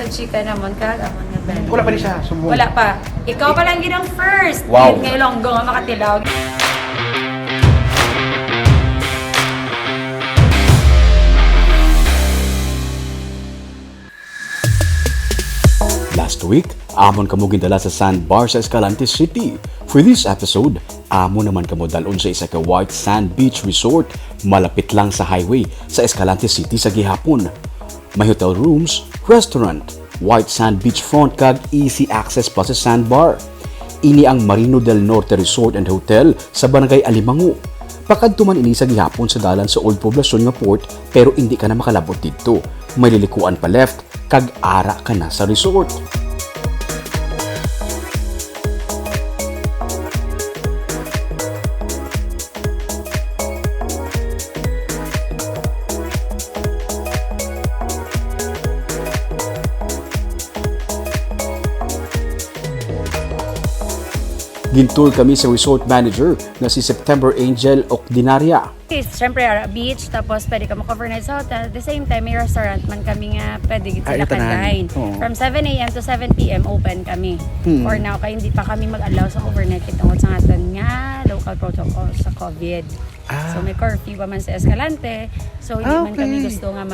sa chicken naman amon nga belly. Wala pa rin siya, sumbong. Wala pa. Ikaw pa lang ginang first. Wow. Ngayon Ilonggo nga makatilaw. Last week, amon kamo gindala sa sandbar sa Escalante City. For this episode, amon naman kamo dalon sa isa ka white sand beach resort malapit lang sa highway sa Escalante City sa gihapon. May hotel rooms, restaurant, white sand beachfront kag easy access pa sa sandbar. Ini ang Marino del Norte Resort and Hotel sa Barangay Alimango. Pakadto man ini sa gihapon sa dalan sa Old Poblacion nga port pero hindi ka na makalabot didto. May lilikuan pa left kag ara ka na sa resort. Gintul kami sa resort manager na si September Angel Ocdinaria. Siyempre, beach, tapos pwede ka mag-overnight sa hotel. At the same time, may restaurant man kami nga pwede sila kan-dine. From 7 a.m. to 7 p.m. open kami. For now, kaya hindi pa kami mag-allow sa overnight kitungod sa aton nga local protocol sa COVID. So may curfew pa man sa Escalante. So hindi man kami gusto nga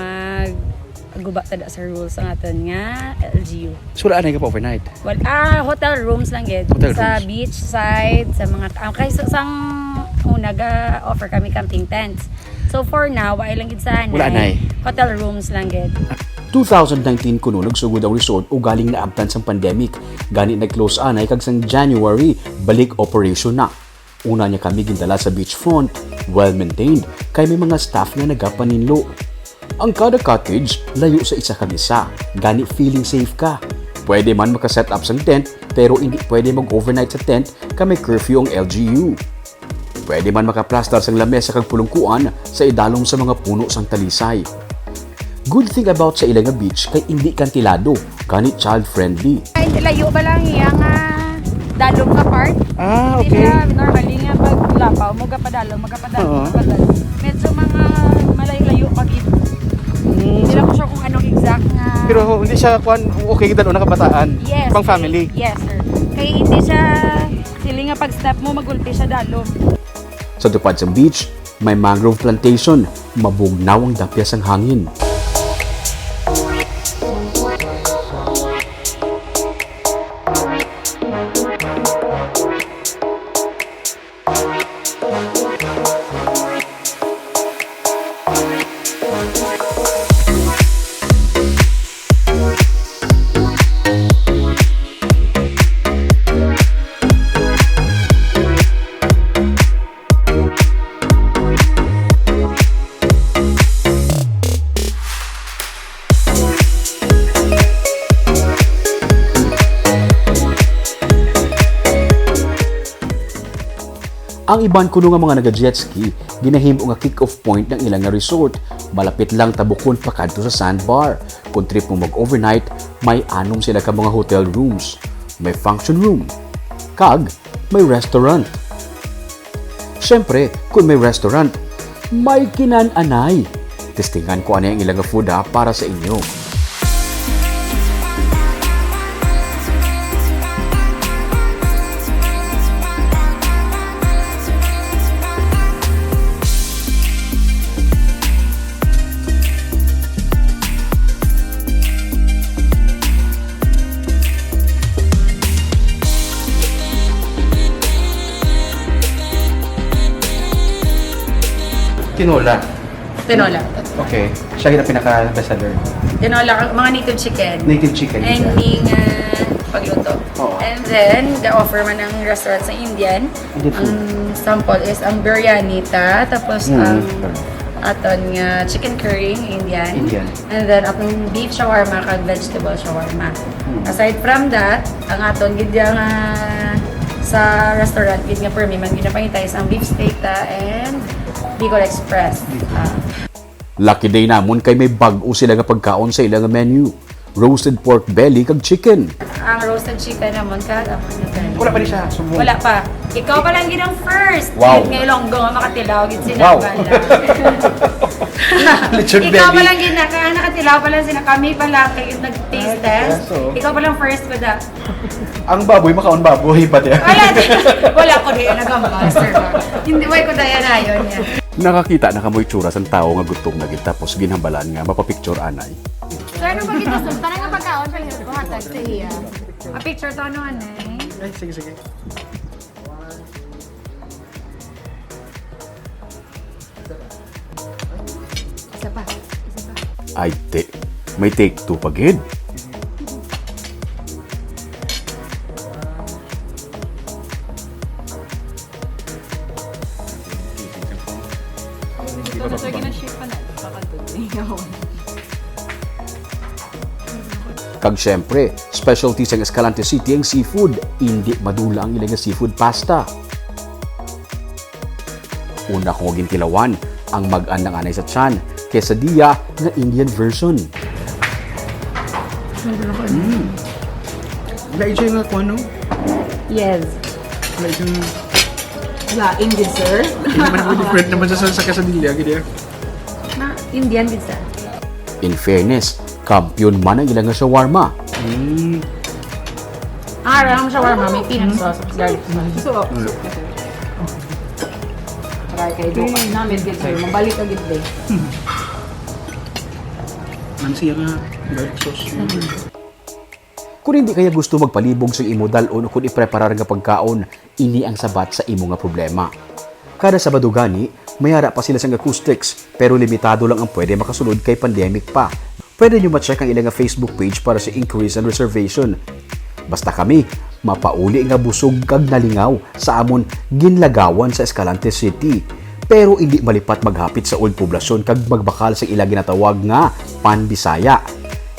guba tada sa rules ng aton nga LGU. So, wala na ka pa overnight? Well, hotel rooms lang yun. Sa beach side, sa mga kay sang offer kami camping tents. So for now, wala lang gid sa hotel rooms lang gid. 2019 kuno nagsugod ang resort o galing na abtan sang pandemic. Gani nag-close anay kag sang January balik operation na. Una niya kami gindala sa beachfront, well-maintained, kay may mga staff nga nagapaninlo. Ang kada cottage layo sa isa kang isa, gani feeling safe ka. Pwede man makaset up sang tent, pero hindi pwede mag-overnight sa tent kay may curfew ang LGU. Pwede man makaplastar sang lamesa kag pulungkuan sa idalom sa mga puno sang talisay. Good thing about sa ilang beach kay hindi kantilado, gani child-friendly. Ay, layo ba lang iyang dalom nga part? Okay. Hindi siya normally nga paglapaw, magapadalom. Medyo mga malayo-layo pag hindi lang ko sure kung anong exact nga. Pero hindi siya okay kita na kabataan. Yes. Pang family. Yes, sir. Kaya hindi siya sili nga pag step mo magulpi siya dalom. Sa tupad sa beach, may mangrove plantation, mabugnaw ang dapyas ang hangin. Ang iban kuno nga mga naga-jet ski, ginahimo nga kick-off point ng ilang nga resort. Malapit lang tabukon pa kadto sa sandbar. Kung trip mo mag-overnight, may anom sila ka mga hotel rooms. May function room. Kag, may restaurant. Siyempre, kung may restaurant, may kinan-anay. Testingan ko ano yung ilang nga food para sa inyo. Tinola. Okay. Siya yung pinaka-bestseller. Tinola, mga native chicken. Native chicken. Ending pagluto. Oo. And then, the offer man ng restaurant sa Indian. Ang sample is ang biryani tapos ang aton nga chicken curry Indian. And then atong beef shawarma kag vegetable shawarma. Aside from that, ang aton gid nga sa restaurant gid nga permi man ginapangitay ang beef steak and Bicol Express. Lucky day namon kay may bag-o sila nga pagkaon sa ilang menu. roasted pork belly kag chicken. Ang roasted chicken naman ka. Wala pa rin siya. Sumbong. Wala pa. Ikaw pa lang ginang first. Wow. Ngayon Ilonggo nga makatilaw. Gid Wow. sinaban Lechon Ikaw pa belly. lang nakatilaw pa lang sila. Kami pa lang kayo nag-taste test. so. Ikaw pa lang first ko da. Ang baboy, makaon baboy pa din. Wala ko diyan nag-master. Hindi way ko daya na yun. Nakakita na kamoy tsura sa tao nga gutom na gid tapos ginhambalan nga mapapicture anay. Sir, ano ba kita sun? Parang nga pagkaon pa lang ko hatag sa iya. A picture to ano anay? Ay, sige, sige. Isa pa. Ay, may take 2 pa gid. Kag syempre, specialty sa Escalante City ang seafood. Hindi madula ang ilang seafood pasta. Una kong gintilawan ang mag-an ng anay sa tiyan, quesadilla nga Indian version. Laidyo yung ako, ano? Yes. Laidyo yung... Laing din, sir. Hindi naman ako different naman sa kasadilya. Gini. Na Indian pizza. In fairness, kampiyon man ang ilang nga shawarma. Aram shawarma may peanut sauce, garlic sauce. So, try kayo doon namin din, sir. Mabalik ka gid day. Mansiya nga. Garlic sauce. Kung hindi kaya gusto magpalibog sa imo dalon o kung ipreparar nga pagkaon, ini ang sabat sa imo nga problema. Kada Sabado gani, mayara pa sila sa acoustics, pero limitado lang ang pwede makasunod kay pandemic pa. Pwede nyo ma-check ang ilang Facebook page para sa inquiries and reservation. Basta kami, mapauli nga busog kag nalingaw sa amon ginlagawan sa Escalante City. Pero hindi malipat maghapit sa old poblasyon kag magbakal sa ilang ginatawag nga Pan-Bisaya.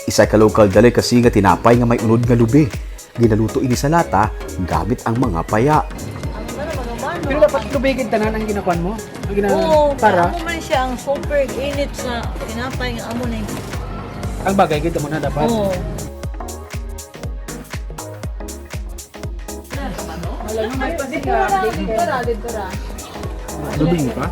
Isa ka local delicacy nga tinapay nga may unod nga lubi. Ginaluto ini sa lata gamit ang mga paya. Pero dapat lubigin tanan ang ginakuan mo? Ang Oo, para? amo man siya ang super init sa tinapay nga amo na yun. Ang bagay, kita mo na dapat. Oo. Lubing pa?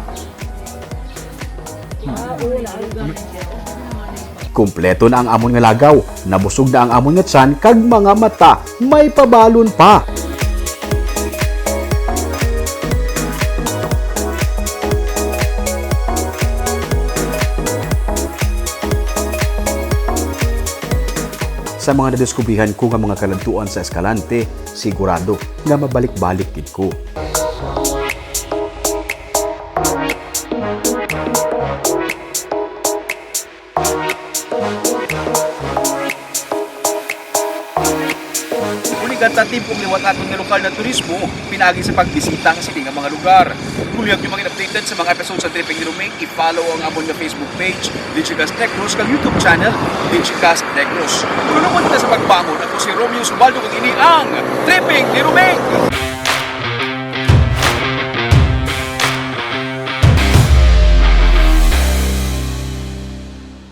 Kumpleto na ang amon nga lagaw, nabusog na ang amon nga tiyan, kag mga mata, may pabalon pa. Sa mga nadiskubrihan ko nga mga kalantuan sa Escalante, sigurado nga mabalik-balik gid ko. Uligan ta tipong liwat aton nga lokal na turismo pinagi sa pagbisita sa nga mga lugar. Kung liyak nyo mga updated sa mga episodes sa Tripping Niluming, i-follow ang amon nga Facebook page, Digicast Negros, kag YouTube channel, Digicast Negros. Tulungan kita sa pagbangon. Ako si Romeo Subaldo kag ini ang Tripping Niluming!